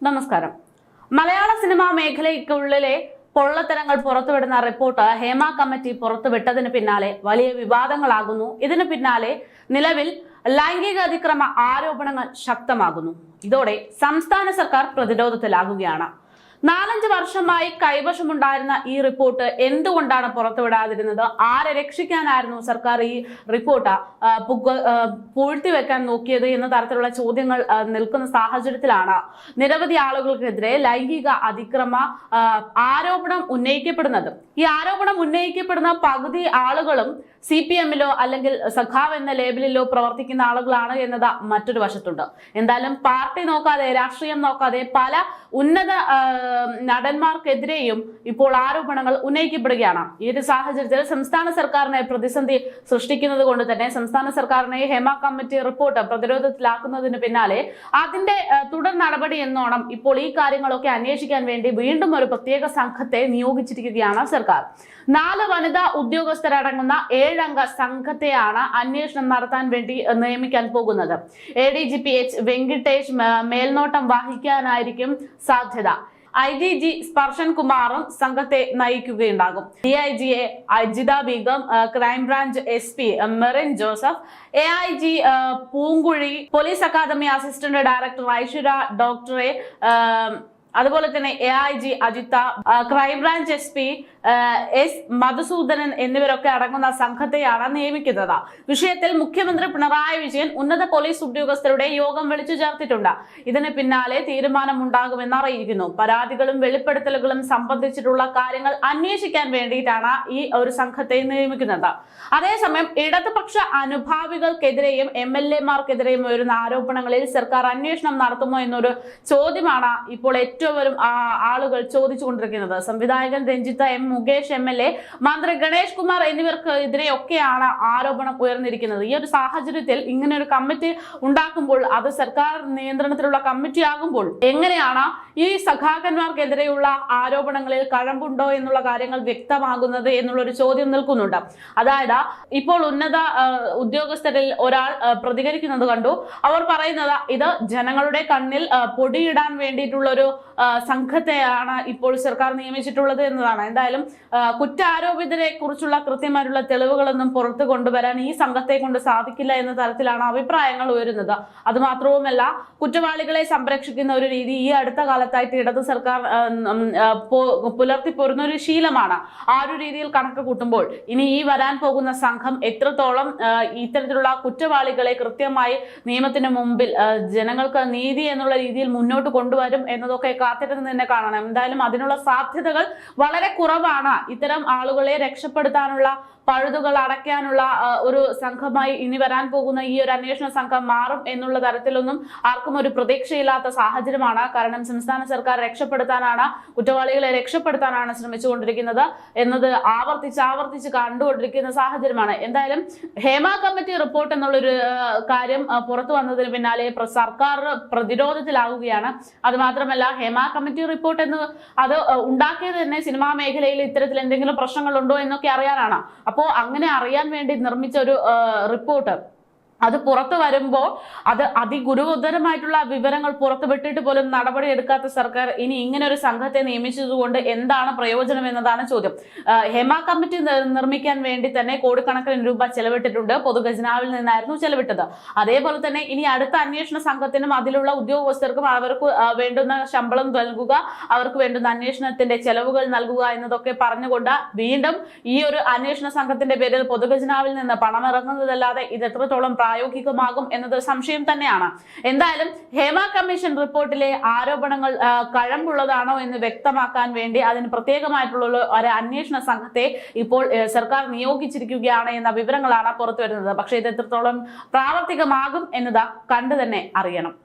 നമസ്കാരം. മലയാള സിനിമാ മേഖലയ്ക്കുള്ളിലെ പൊള്ളത്തരങ്ങൾ പുറത്തുവിടുന്ന report Hema committee പുറത്തുവിട്ടതിന് പിന്നാലെ വലിയ വിവാദങ്ങളാകുന്നു. ഇതിന് പിന്നാലെ നിലവിൽ ലൈംഗിക അതിക്രമ ആരോപണങ്ങൾ ശക്തമാകുന്നു. ഇതോടെ സംസ്ഥാന സർക്കാർ പ്രതിരോധത്തിലാകുകയാണ്. 4-5 വർഷമായി കൈവശമുണ്ടായിരുന്ന ഈ റിപ്പോർട്ട് എന്തുകൊണ്ടാണ് പുറത്തുവിടാതിരുന്നത്? ആരെ രക്ഷിക്കാനായിരുന്നു സർക്കാർ ഈ റിപ്പോർട്ട് പൂഴ്ത്തിവെക്കാൻ നോക്കിയത് എന്ന തരത്തിലുള്ള ചോദ്യങ്ങൾ നിൽക്കുന്ന സാഹചര്യത്തിലാണ് നിരവധി ആളുകൾക്കെതിരെ ലൈംഗിക അതിക്രമ ആരോപണം ഉന്നയിക്കപ്പെടുന്നത്. ഈ ആരോപണം ഉന്നയിക്കപ്പെടുന്ന പകുതി ആളുകളും CPM-ലോ അല്ലെങ്കിൽ സഖാവ് എന്ന ലേബലിലോ പ്രവർത്തിക്കുന്ന ആളുകളാണ് എന്നത് മറ്റൊരു വശത്തുണ്ട്. എന്തായാലും പാർട്ടി നോക്കാതെ, രാഷ്ട്രീയം നോക്കാതെ പല ഉന്നത നടന്മാർക്കെതിരെയും ഇപ്പോൾ ആരോപണങ്ങൾ ഉന്നയിക്കപ്പെടുകയാണ്. ഈ ഒരു സാഹചര്യത്തിൽ സംസ്ഥാന സർക്കാരിനെ പ്രതിസന്ധി സൃഷ്ടിക്കുന്നത് കൊണ്ട് തന്നെ സംസ്ഥാന സർക്കാരിനെ ഹേമ കമ്മിറ്റി റിപ്പോർട്ട് പ്രതിരോധത്തിലാക്കുന്നതിന് പിന്നാലെ അതിന്റെ തുടർ നടപടി എന്നോണം ഇപ്പോൾ ഈ കാര്യങ്ങളൊക്കെ അന്വേഷിക്കാൻ വേണ്ടി വീണ്ടും ഒരു പ്രത്യേക സംഘത്തെ നിയോഗിച്ചിരിക്കുകയാണ് സർക്കാർ. 4 വനിതാ ഉദ്യോഗസ്ഥരടങ്ങുന്ന 7 അംഗ സംഘത്തെയാണ് അന്വേഷണം നടത്താൻ വേണ്ടി നിയമിക്കാൻ പോകുന്നത്. ADGP H. വെങ്കിട്ടേഷ് മേൽനോട്ടം വഹിക്കാനായിരിക്കും സാധ്യത. IGG സ്പർശൻ കുമാറും സംഘത്തെ നയിക്കുകയുണ്ടാകും. DIG Ajitha Begum, crime branch SP Merin Joseph, AIG Poonkuzhi, police academy assistant director Aishwarya ഡോക്ടറെ, അതുപോലെ തന്നെ AIG Ajitha, crime branch SP S. Madhusoodanan എന്നിവരൊക്കെ അടങ്ങുന്ന സംഘത്തെയാണ് നിയമിക്കുന്നത്. വിഷയത്തിൽ മുഖ്യമന്ത്രി പിണറായി വിജയൻ ഉന്നത പോലീസ് ഉദ്യോഗസ്ഥരുടെ യോഗം വിളിച്ചു ചേർത്തിട്ടുണ്ട്. ഇതിന് പിന്നാലെ തീരുമാനമുണ്ടാകുമെന്ന് അറിയിക്കുന്നു. പരാതികളും വെളിപ്പെടുത്തലുകളും സംബന്ധിച്ചിട്ടുള്ള കാര്യങ്ങൾ അന്വേഷിക്കാൻ വേണ്ടിയിട്ടാണ് ഈ ഒരു സംഘത്തെ നിയമിക്കുന്നത്. അതേസമയം ഇടതുപക്ഷ അനുഭാവികൾക്കെതിരെയും MLA-മാർക്കെതിരെയും വരുന്ന ആരോപണങ്ങളിൽ സർക്കാർ അന്വേഷണം നടത്തുമോ എന്നൊരു ചോദ്യമാണ് ഇപ്പോൾ ഏറ്റവും ആളുകൾ ചോദിച്ചുകൊണ്ടിരിക്കുന്നത്. സംവിധായകൻ രഞ്ജിത്ത് M. മുകേഷ് MLA, മന്ത്രി ഗണേഷ് കുമാർ എന്നിവർക്കെതിരെയൊക്കെയാണ് ആരോപണം ഉയർന്നിരിക്കുന്നത്. ഈ ഒരു സാഹചര്യത്തിൽ ഇങ്ങനെ ഒരു കമ്മിറ്റി ഉണ്ടാക്കുമ്പോൾ, അത് സർക്കാർ നിയന്ത്രണത്തിലുള്ള കമ്മിറ്റി ആകുമ്പോൾ എങ്ങനെയാണ് ഈ സഖാക്കന്മാർക്കെതിരെയുള്ള ആരോപണങ്ങളിൽ കഴമ്പുണ്ടോ എന്നുള്ള കാര്യങ്ങൾ വ്യക്തമാകുന്നത് എന്നുള്ളൊരു ചോദ്യം നിൽക്കുന്നുണ്ട്. അതായത് ഇപ്പോൾ ഉന്നത ഉദ്യോഗസ്ഥരിൽ ഒരാൾ പ്രതികരിക്കുന്നത് കണ്ടു. അവർ പറയുന്നത് ഇത് ജനങ്ങളുടെ കണ്ണിൽ പൊടിയിടാൻ വേണ്ടിയിട്ടുള്ള ഒരു സംഘത്തെയാണ് ഇപ്പോൾ സർക്കാർ നിയമിച്ചിട്ടുള്ളത് എന്നതാണ്. എന്തായാലും കുറ്റാരോപിതരെ കുറിച്ചുള്ള കൃത്യമായിട്ടുള്ള തെളിവുകളൊന്നും പുറത്തു കൊണ്ടുവരാൻ ഈ സംഘത്തെ കൊണ്ട് സാധിക്കില്ല എന്ന തരത്തിലാണ് അഭിപ്രായങ്ങൾ ഉയരുന്നത്. അതുമാത്രവുമല്ല, കുറ്റവാളികളെ സംരക്ഷിക്കുന്ന ഒരു രീതി ഈ അടുത്ത കാലത്തായിട്ട് ഇടത് സർക്കാർ പുലർത്തി പോരുന്ന ഒരു ശീലമാണ്. ആ ഒരു രീതിയിൽ കണക്ക് കൂട്ടുമ്പോൾ ഇനി ഈ വരാൻ പോകുന്ന സംഘം എത്രത്തോളം ഇത്തരത്തിലുള്ള കുറ്റവാളികളെ കൃത്യമായി നിയമത്തിന് മുമ്പിൽ ജനങ്ങൾക്ക് നീതി എന്നുള്ള രീതിയിൽ മുന്നോട്ട് കൊണ്ടുവരും എന്നതൊക്കെ കാത്തിരുന്ന് തന്നെ കാണണം. എന്തായാലും അതിനുള്ള സാധ്യതകൾ വളരെ കുറവാണ്. ഇത്തരം ആളുകളെ രക്ഷപ്പെടുത്താനുള്ള പഴുതുകൾ അടയ്ക്കാനുള്ള ഒരു സംഘമായി ഇനി വരാൻ പോകുന്ന ഈ ഒരു അന്വേഷണ സംഘം മാറും എന്നുള്ള തരത്തിലൊന്നും ആർക്കും ഒരു പ്രതീക്ഷയില്ലാത്ത സാഹചര്യമാണ്. കാരണം സംസ്ഥാന സർക്കാർ രക്ഷപ്പെടുത്താനാണ്, കുറ്റവാളികളെ രക്ഷപ്പെടുത്താനാണ് ശ്രമിച്ചുകൊണ്ടിരിക്കുന്നത് എന്നത് ആവർത്തിച്ച് കണ്ടുകൊണ്ടിരിക്കുന്ന സാഹചര്യമാണ്. എന്തായാലും ഹേമ കമ്മിറ്റി റിപ്പോർട്ട് എന്നുള്ളൊരു കാര്യം പുറത്തു വന്നതിന് പിന്നാലെ സർക്കാർ പ്രതിരോധത്തിലാവുകയാണ്. അത് മാത്രമല്ല, ഹേമ കമ്മിറ്റി റിപ്പോർട്ട് അത് ഉണ്ടാക്കിയത് തന്നെ സിനിമാ മേഖലയിൽ ഇത്തരത്തിൽ എന്തെങ്കിലും പ്രശ്നങ്ങളുണ്ടോ എന്നൊക്കെ അറിയാനാണ്. അപ്പോൾ അങ്ങനെ അറിയാൻ വേണ്ടി നിർമ്മിച്ച ഒരു റിപ്പോർട്ട് അത് പുറത്തു വരുമ്പോൾ അത് അതിഗുരുതരമായിട്ടുള്ള വിവരങ്ങൾ പുറത്തുവിട്ടിട്ട് പോലും നടപടി എടുക്കാത്ത സർക്കാർ ഇനി ഇങ്ങനെ ഒരു സംഘത്തെ നിയമിച്ചതുകൊണ്ട് എന്താണ് പ്രയോജനം എന്നതാണ് ചോദ്യം. ഹേമ കമ്മിറ്റി നിർമ്മിക്കാൻ വേണ്ടി തന്നെ കോടിക്കണക്കിന് രൂപ ചെലവിട്ടിട്ടുണ്ട്. പൊതുഖജനാവിൽ നിന്നായിരുന്നു ചെലവിട്ടത്. അതേപോലെ തന്നെ ഇനി അടുത്ത അന്വേഷണ സംഘത്തിനും അതിലുള്ള ഉദ്യോഗസ്ഥർക്കും അവർക്ക് വേണ്ടുന്ന ശമ്പളം നൽകുക, അവർക്ക് വേണ്ടുന്ന അന്വേഷണത്തിന്റെ ചെലവുകൾ നൽകുക എന്നതൊക്കെ പറഞ്ഞുകൊണ്ട് വീണ്ടും ഈ ഒരു അന്വേഷണ സംഘത്തിന്റെ പേരിൽ പൊതുഖജനാവിൽ നിന്ന് പണം ഇറങ്ങുന്നതല്ലാതെ ഇത് എത്രത്തോളം പ്രായോഗികമാകും എന്നത് സംശയം തന്നെയാണ്. എന്തായാലും ഹേമ കമ്മീഷൻ റിപ്പോർട്ടിലെ ആരോപണങ്ങൾ കഴമ്പുള്ളതാണോ എന്ന് വ്യക്തമാക്കാൻ വേണ്ടി അതിന് പ്രത്യേകമായിട്ടുള്ള ഒരു അന്വേഷണ സംഘത്തെ ഇപ്പോൾ സർക്കാർ നിയോഗിച്ചിരിക്കുകയാണ് എന്ന വിവരങ്ങളാണ് പുറത്തു വരുന്നത്. പക്ഷേ ഇത് എത്രത്തോളം പ്രാവർത്തികമാകും എന്നത് കണ്ടു തന്നെ അറിയണം.